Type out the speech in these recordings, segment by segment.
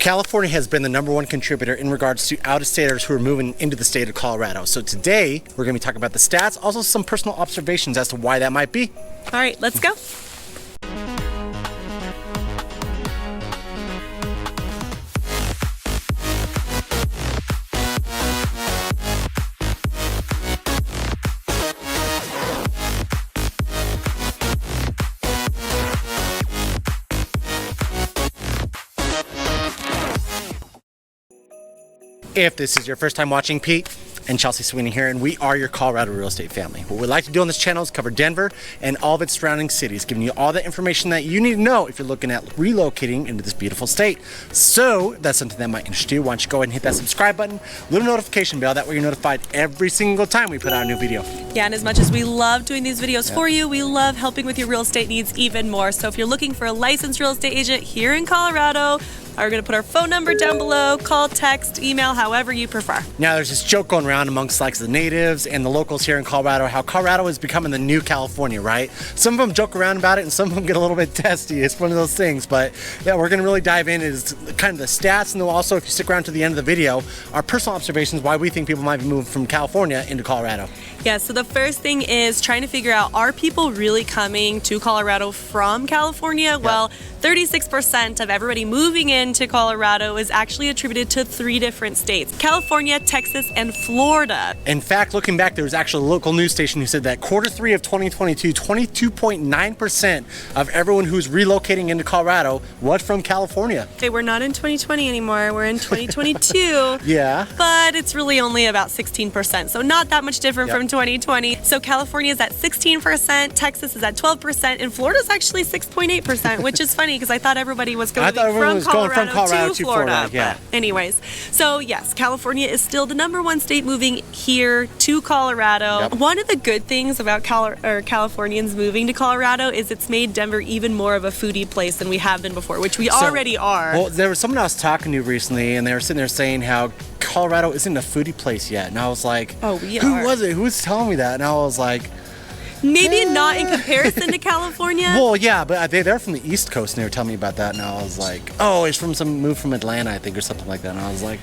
California has been the #1 contributor in regards to out-of-staters who are moving into the state of Colorado. So today, we're going to be talking about the stats, also some personal observations as to why that might be. All right, let's go. If this is your first time watching, Pete and Chelsea Sweeney here, and we are your Colorado real estate family. What we like to do on this channel is cover Denver and all of its surrounding cities, giving you all the information that you need to know if you're looking at relocating into this beautiful state. So if that's something that might interest you, why don't you go ahead and hit that subscribe button, little notification bell, that way you're notified every single time we put out a new video. Yeah, and as much as we love doing these videos for you, we love helping with your real estate needs even more. So if you're looking for a licensed real estate agent here in Colorado, we're going to put our phone number down below. Call, text, email, however you prefer. Now, there's this joke going around amongst like the natives and the locals here in Colorado, how Colorado is becoming the new California, right? Some of them joke around about it and some of them get a little bit testy. It's one of those things. But yeah, we're going to really dive into kind of the stats, and then also, if you stick around to the end of the video, our personal observations why we think people might be moving from California into Colorado. Yeah, so the first thing is trying to figure out, are people really coming to Colorado from California? Yeah. Well, 36% of everybody moving into Colorado is actually attributed to 3 different states: California, Texas, and Florida. In fact, looking back, there was actually a local news station who said that Q3 of 2022, 22.9% of everyone who's relocating into Colorado was from California. Okay, we're not in 2020 anymore, we're in 2022. Yeah. But it's really only about 16%, so not that much different Yep. from 2020. So California is at 16%, Texas is at 12%, and Florida's actually 6.8%, which is funny because I thought everybody was going from Colorado to Florida. Yeah. But anyways, so yes, California is still the #1 state moving here to Colorado. Yep. One of the good things about Californians moving to Colorado is it's made Denver even more of a foodie place than we have been before, which we already are. Well, there was someone I was talking to recently, and they were sitting there saying how Colorado isn't a foodie place yet. And I was like, oh, who was it? Who was telling me that? And I was like, maybe not in comparison to California. well, yeah, but they're from the East Coast, and they were telling me about that, and I was like, oh, it's from some move from Atlanta, I think, or something like that. And I was like,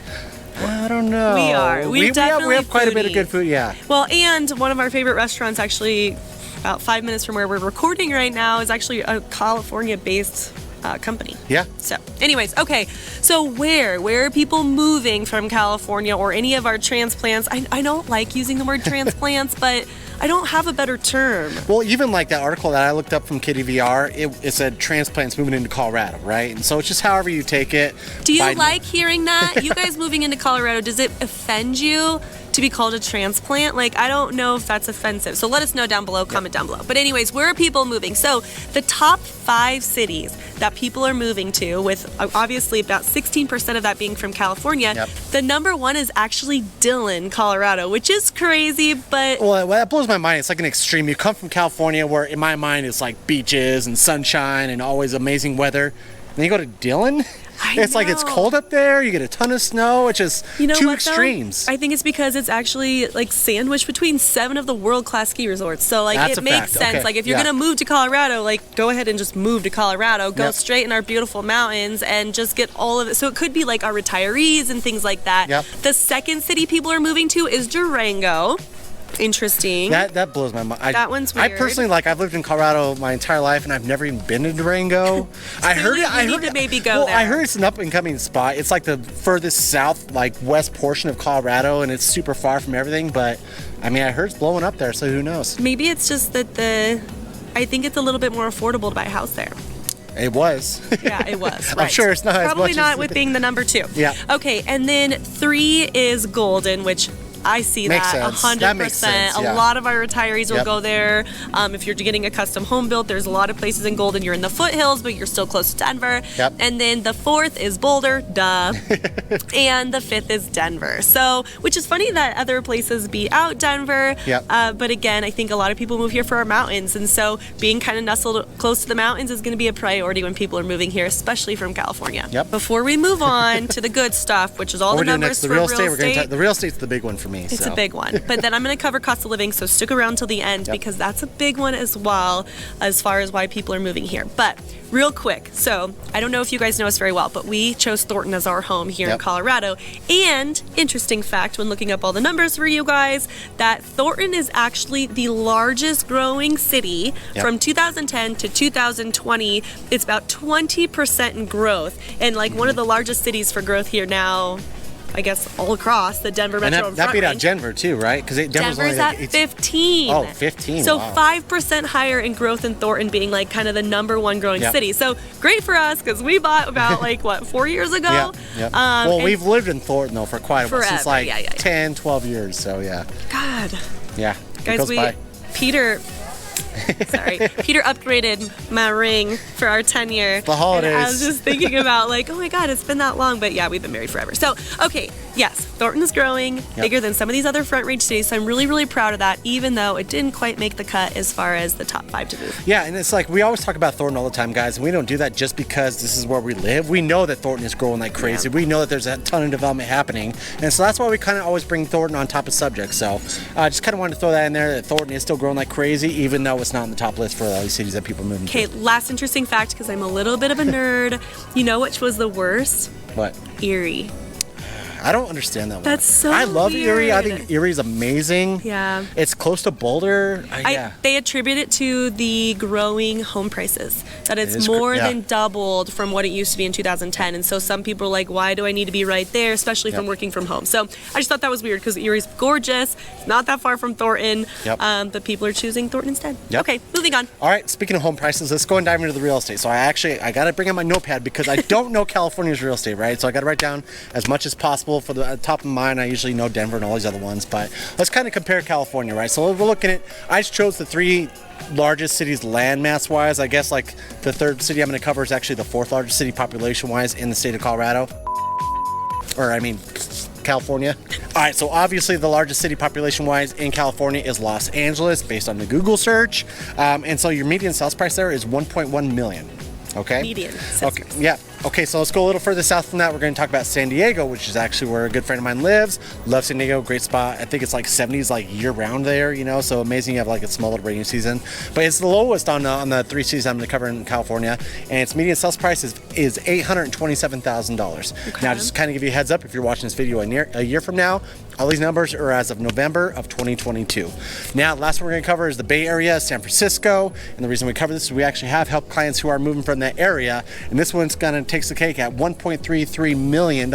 I don't know. We are. We have quite a bit of good food, yeah. Well, and one of our favorite restaurants, actually, about 5 minutes from where we're recording right now, is actually a California-based company. Yeah. So anyways, okay, so where are people moving from California, or any of our transplants? I don't like using the word transplants, but I don't have a better term. Well, even like that article that I looked up from Kitty VR, it said transplants moving into Colorado, right? And so it's just however you take it. Do you like hearing that? You guys moving into Colorado, does it offend you to be called a transplant? Like, I don't know if that's offensive. So let us know down below, comment down below. But anyways, where are people moving? So the top 5 cities that people are moving to, with obviously about 16% of that being from California, the #1 is actually Dillon, Colorado, which is crazy, but... Well, that blows my mind. It's like an extreme. You come from California, where in my mind it's like beaches and sunshine and always amazing weather. And then you go to Dillon? It's like it's cold up there, you get a ton of snow. It's just two extremes. I think it's because it's actually like sandwiched between 7 of the world-class ski resorts. So like it makes sense. Okay. Like if you're gonna move to Colorado, like go ahead and just move to Colorado, go straight in our beautiful mountains and just get all of it. So it could be like our retirees and things like that. The second city people are moving to is Durango. Interesting. That blows my mind. That one's weird. I personally, I've lived in Colorado my entire life, and I've never even been to Durango. I heard it. I heard to maybe go there. I heard it's an up-and-coming spot. It's like the furthest south, west portion of Colorado, and it's super far from everything. But I mean, I heard it's blowing up there, so who knows? Maybe it's just that I think it's a little bit more affordable to buy a house there. It was. Yeah, it was. Right. I'm sure it's not probably as much not as... with being the #2. Yeah. Okay, and then 3 is Golden, which I see makes that sense. 100%. That makes sense, yeah. A lot of our retirees will go there. If you're getting a custom home built, there's a lot of places in Golden. You're in the foothills, but you're still close to Denver. And then the 4th is Boulder, duh. And the 5th is Denver. So, which is funny that other places beat out Denver. But again, I think a lot of people move here for our mountains. And so being kind of nestled close to the mountains is going to be a priority when people are moving here, especially from California. Before we move on to the good stuff, which is all the numbers for real estate. The real estate's the big one for me. me. It's a big one. But then I'm going to cover cost of living, so stick around till the end because that's a big one as well as far as why people are moving here. But real quick, so I don't know if you guys know us very well, but we chose Thornton as our home here in Colorado. And interesting fact, when looking up all the numbers for you guys, that Thornton is actually the largest growing city from 2010 to 2020. It's about 20% in growth, and like one of the largest cities for growth here now, I guess, all across the Denver metro. And that beat out Denver too, right? Because Denver's at 15. Oh, 15. So wow. 5% higher in growth in Thornton being like kind of the number one growing city. So great for us because we bought about like, what, 4 years ago? Well, we've lived in Thornton though for quite a while, since like 10, 12 years. So yeah. God. Yeah. Guys, Peter upgraded my ring for our 10-year. The holidays. And I was just thinking about like, oh my God, it's been that long. But yeah, we've been married forever. So, okay, yes, Thornton is growing bigger than some of these other front range cities. So I'm really, really proud of that, even though it didn't quite make the cut as far as the top 5 to move. Yeah, and it's like we always talk about Thornton all the time, guys, and we don't do that just because this is where we live. We know that Thornton is growing like crazy. We know that there's a ton of development happening. And so that's why we kind of always bring Thornton on top of subjects. So I just kind of wanted to throw that in there, that Thornton is still growing like crazy, even though it's not on the top list for all these cities that people are moving to. Okay, last interesting fact, because I'm a little bit of a nerd. You know which was the worst? What? Erie. I don't understand that one. That's so I love weird. Erie. I think Erie's amazing. Yeah. It's close to Boulder. They attribute it to the growing home prices. That it's more than doubled from what it used to be in 2010. And so some people are like, why do I need to be right there, especially if I'm working from home? So I just thought that was weird because Erie's gorgeous. It's not that far from Thornton. But people are choosing Thornton instead. Okay, moving on. All right, speaking of home prices, let's go and dive into the real estate. So I got to bring out my notepad because I don't know California's real estate, right? So I got to write down as much as possible. For the top of mind, I usually know Denver and all these other ones, but let's kind of compare California, right? So we're looking at, I just chose the 3 largest cities landmass wise. I guess like the 3rd city I'm going to cover is actually the 4th largest city population wise in the state of Colorado, or I mean California. All right, so obviously the largest city population wise in California is Los Angeles based on the Google search, and so your median sales price there is 1.1 million. Okay. Median. Okay. Yeah. Okay. So let's go a little further south from that. We're going to talk about San Diego, which is actually where a good friend of mine lives. Love San Diego. Great spot. I think it's like 70s, like year round there. You know, so amazing. You have like a small little rainy season, but it's the lowest on the 3 cities I'm going to cover in California, and its median sales price is $827,000. Okay. Now, just kind of give you a heads up, if you're watching this video a year from now, all these numbers are as of November of 2022. Now, the last one we're going to cover is the Bay Area, San Francisco. And the reason we cover this is we actually have helped clients who are moving from that area. And this one's going to take the cake at $1.33 million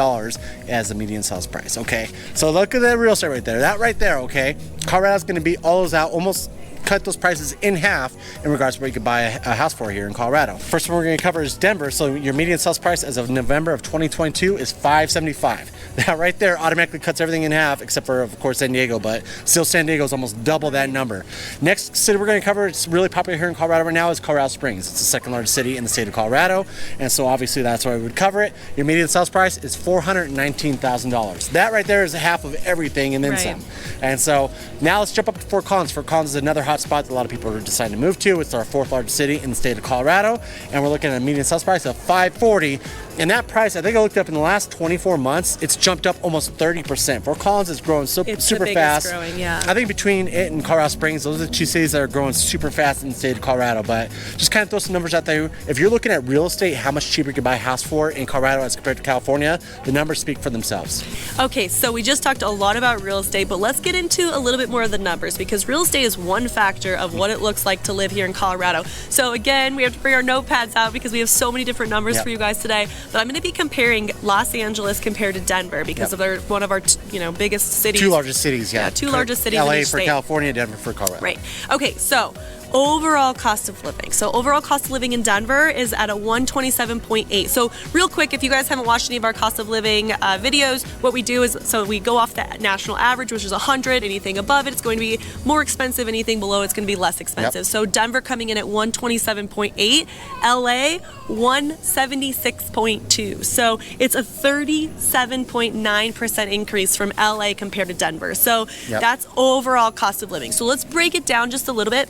as the median sales price. Okay, so look at that real estate right there. That right there, okay? Colorado's going to be all those out, almost cut those prices in half in regards to what you could buy a house for here in Colorado. First one we're going to cover is Denver. So your median sales price as of November of 2022 is $575. That right there automatically cuts everything in half, except for, of course, San Diego, but still San Diego is almost double that number. Next city we're going to cover, it's really popular here in Colorado right now, is Colorado Springs. It's the 2nd largest city in the state of Colorado, and so obviously that's why we would cover it. Your median sales price is $419,000. That right there is half of everything and then some. And so now let's jump up to Fort Collins. Fort Collins is another hot spot that a lot of people are deciding to move to. It's our 4th largest city in the state of Colorado, and we're looking at a median sales price of $540. And that price, I think I looked up in the last 24 months, it's jumped up almost 30%. Fort Collins is growing super fast. Growing, yeah. I think between it and Colorado Springs, those are the 2 cities that are growing super fast in the state of Colorado. But just kind of throw some numbers out there. If you're looking at real estate, how much cheaper you can buy a house for in Colorado as compared to California, the numbers speak for themselves. Okay, so we just talked a lot about real estate, but let's get into a little bit more of the numbers, because real estate is one factor of what it looks like to live here in Colorado. So again, we have to bring our notepads out because we have so many different numbers for you guys today. But I'm going to be comparing Los Angeles compared to Denver because of one of our biggest cities. 2 largest cities, yeah. 2 largest cities LA in each for state. California, Denver for Colorado. Right. Okay, so overall cost of living. So overall cost of living in Denver is at a 127.8. So real quick, if you guys haven't watched any of our cost of living videos, what we do is, so we go off the national average, which is 100. Anything above it, it's going to be more expensive. Anything below, it's going to be less expensive. So Denver coming in at 127.8, LA 176.2. So it's a 37.9% increase from LA compared to Denver. So that's overall cost of living. So let's break it down just a little bit.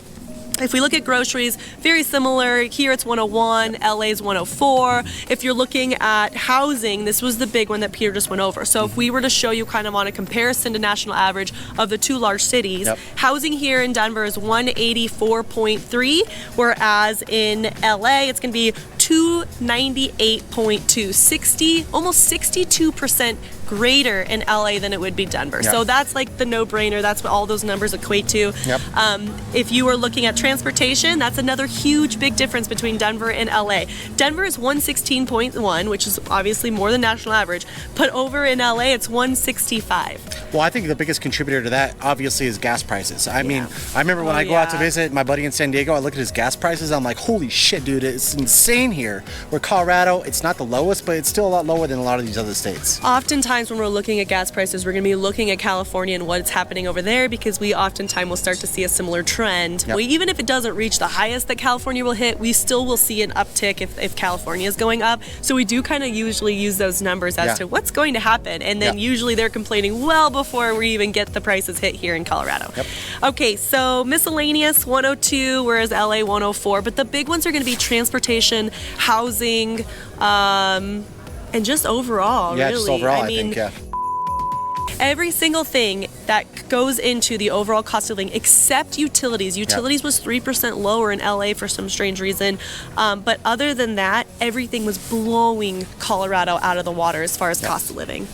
If we look at groceries, very similar. Here it's 101, LA's 104. If you're looking at housing, this was the big one that Peter just went over. So if we were to show you kind of on a comparison to national average of the two large cities, housing here in Denver is 184.3, whereas in LA it's going to be 298.2, almost 62% greater in LA than it would be Denver. So that's like the no-brainer. That's what all those numbers equate to. If you were looking at transportation, that's another huge big difference between Denver and LA. Denver is 116.1, which is obviously more than national average, but over in LA it's 165. Well, I think the biggest contributor to that obviously is gas prices. I mean, I remember when I go out to visit my buddy in San Diego, I look at his gas prices, I'm like, holy shit, dude, it's insane here. Where Colorado, it's not the lowest, but it's still a lot lower than a lot of these other states. Oftentimes when we're looking at gas prices, we're going to be looking at California and what's happening over there, because we oftentimes will start to see a similar trend. Even if it doesn't reach the highest that California will hit, we still will see an uptick if California is going up. So we do kind of usually use those numbers as to what's going to happen, and then usually they're complaining well before we even get the prices hit here in Colorado. Okay, so miscellaneous 102, whereas LA 104, but the big ones are going to be transportation, housing, and just overall, really. Just overall, I think, every single thing that goes into the overall cost of living, except utilities. Utilities was 3% lower in LA for some strange reason. But other than that, everything was blowing Colorado out of the water as far as cost of living.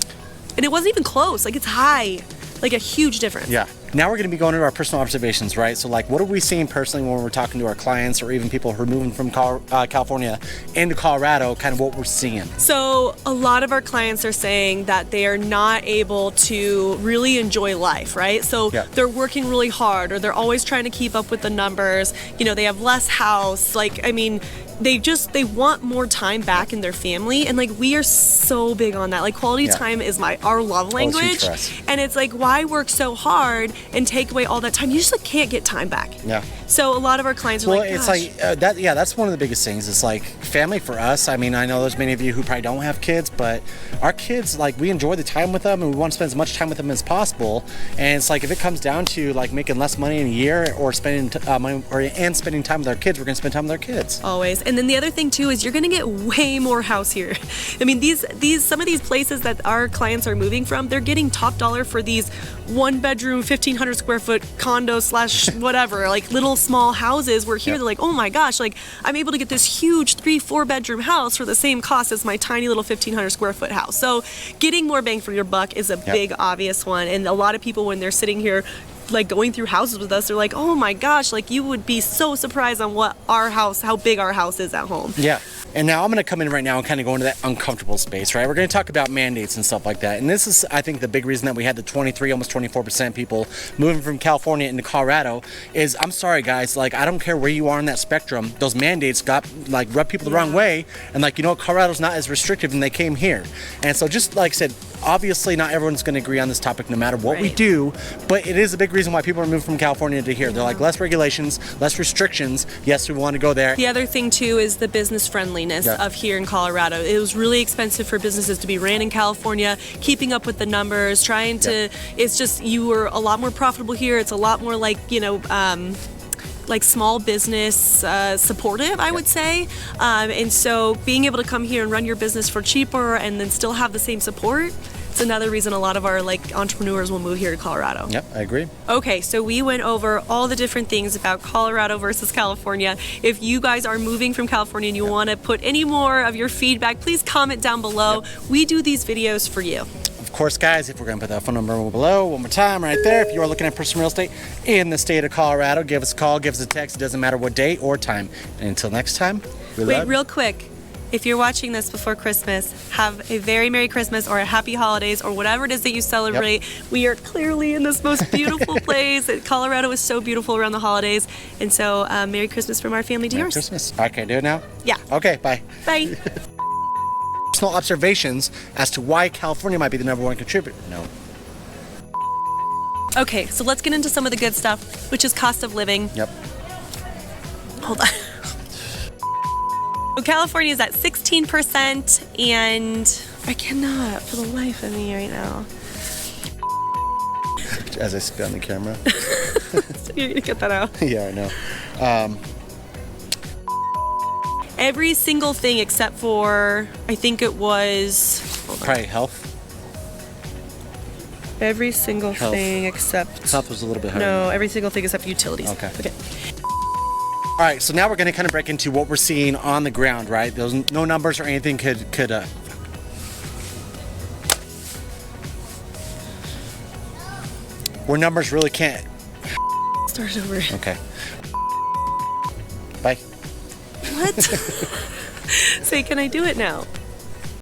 And it wasn't even close. Like, it's high. Like, a huge difference. Now we're going to be going into our personal observations, right? So, like, what are we seeing personally when we're talking to our clients or even people who are moving from California into Colorado, kind of what we're seeing? So a lot of our clients are saying that they are not able to really enjoy life, right? So they're working really hard, or they're always trying to keep up with the numbers. You know, they have less house. Like, I mean, they want more time back in their family, and like, we are so big on that. Like, quality time is our love language, and it's like, why work so hard and take away all that time? You just like can't get time back. So a lot of our clients are like, it's like that. Yeah, that's one of the biggest things. It's like family for us. I mean, I know there's many of you who probably don't have kids, but our kids, like, we enjoy the time with them, and we want to spend as much time with them as possible. And it's like, if it comes down to like making less money in a year or spending money and spending time with our kids, we're going to spend time with our kids always. And then the other thing too is you're going to get way more house here. I mean, some of these places that our clients are moving from, they're getting top dollar for these 1-bedroom, 1,500 square foot condo / whatever, like little small houses. Where here they're like, oh my gosh, like, I'm able to get this huge 3-4 bedroom house for the same cost as my tiny little 1,500 square foot house. So getting more bang for your buck is a big obvious one. And a lot of people, when they're sitting here like going through houses with us, they're like, oh my gosh, like, you would be so surprised on how big our house is at home. And now I'm going to come in right now and kind of go into that uncomfortable space, right? We're going to talk about mandates and stuff like that. And this is, I think, the big reason that we had the 23, almost 24% people moving from California into Colorado is, I'm sorry, guys, like, I don't care where you are on that spectrum. Those mandates rub people the wrong way. And, like, you know, Colorado's not as restrictive, and they came here. And so, just like I said, obviously not everyone's going to agree on this topic no matter what we do, but it is a big reason why people are moving from California to here. They're like, less regulations, less restrictions. Yes, we want to go there. The other thing too is the business friendliness of here in Colorado. It was really expensive for businesses to be ran in California, keeping up with the numbers, trying to, it's just, you were a lot more profitable here. It's a lot more like, you know, like small business supportive, I would say. And so being able to come here and run your business for cheaper and then still have the same support, it's another reason a lot of our like entrepreneurs will move here to Colorado. Yep, I agree. Okay, so we went over all the different things about Colorado versus California. If you guys are moving from California and you want to put any more of your feedback, please comment down below. We do these videos for you. Of course, guys, if we're going to put that phone number below one more time right there, if you are looking at personal real estate in the state of Colorado, give us a call, give us a text. It doesn't matter what day or time. And until next time, wait, real quick. If you're watching this before Christmas, have a very Merry Christmas or a Happy Holidays or whatever it is that you celebrate. We are clearly in this most beautiful place. Colorado is so beautiful around the holidays. And so Merry Christmas from our family to yours. Merry Christmas. Okay, do it now? Yeah. Okay, bye. Bye. Personal observations as to why California might be the #1 contributor. No. Okay, so let's get into some of the good stuff, which is cost of living. Hold on. So California is at 16%, and I cannot for the life of me right now. As I spit on the camera. So you're gonna get that out. Yeah, I know. Every single thing except for, I think it was... Probably health. Every single thing except... Health was a little bit higher. No, every single thing except utilities. Okay. All right, so now we're going to kind of break into what we're seeing on the ground, right? Those no numbers or anything could where numbers really can't. Start over. Okay. Bye. What? Say, can I do it now?